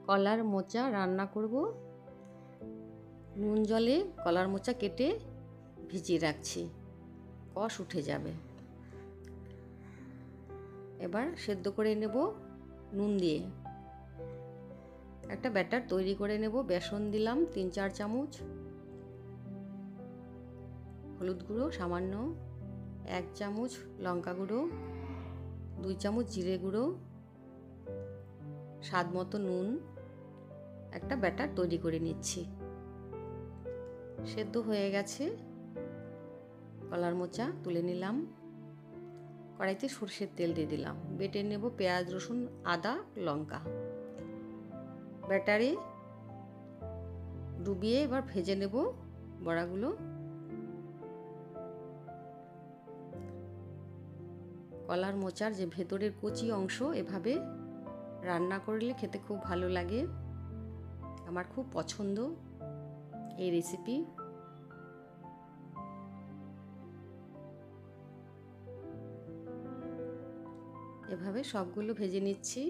কলার মোচা রান্না করব। নুন জলে কলার মোচা কেটে ভিজিয়ে রাখছি, কষ উঠে যাবে। এবার সেদ্ধ করে নেব নুন দিয়ে। একটা ব্যাটার তৈরি করে নেব। বেসন দিলাম 3-4 চামচ, হলুদ গুঁড়ো সামান্য, 1 চামচ লঙ্কা গুঁড়ো, 2 চামচ জিরে গুঁড়ো, স্বাদ মতো নুন। একটা ব্যাটার তৈরি করে নিচ্ছি। সেদ্ধ হয়ে গেছে, কলার মোচা তুলে নিলাম। কড়াইতে সরষের তেল দিয়ে দিলাম। বেটে নেব পেঁয়াজ, রসুন, আদা, লঙ্কা। ব্যাটারে ডুবিয়ে এবার ভেজে নেব বড়াগুলো। কলার মোচার যে ভেতরের কচি অংশ এভাবে রান্না করলে খেতে খুব ভালো লাগে। আমার খুব পছন্দ এই রেসিপি। এভাবে সবগুলো ভেজে নিচ্ছি।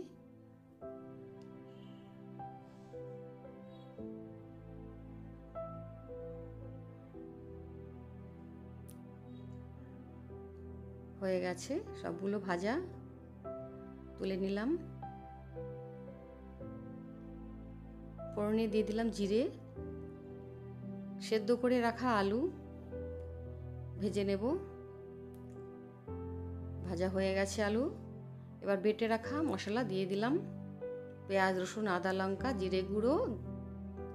হয়ে গেছে সবগুলো ভাজা, তুলে নিলাম। ফোড়নে দিয়ে দিলাম জিরে, সেদ্ধ করে রাখা আলু ভেজে নেব। ভাজা হয়ে গেছে আলু। এবার বেটে রাখা মশলা দিয়ে দিলাম। পেঁয়াজ, রসুন, আদা, লঙ্কা, জিরে গুঁড়ো,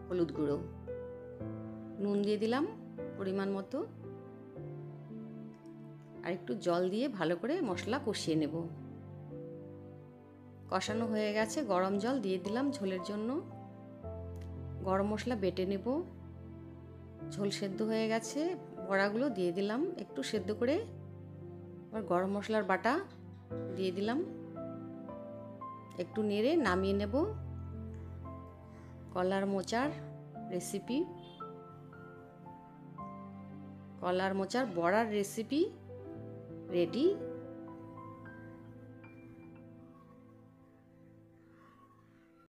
হলুদ গুঁড়ো, নুন দিয়ে দিলাম পরিমাণ মতো। আর একটু জল দিয়ে ভালো করে মশলা কষিয়ে নেব। কষানো হয়ে গেছে, গরম জল দিয়ে দিলাম ঝোলের জন্য। গরম মশলা বেটে নেব। ঝোল সেদ্ধ হয়ে গেছে, বড়াগুলো দিয়ে দিলাম একটু সেদ্ধ করে। এবার গরম মশলার বাটা দিয়ে দিলাম। একটু নেড়ে নামিয়ে নেব। কলার মোচার রেসিপি, কলার মোচার বড়ার রেসিপি রেডি।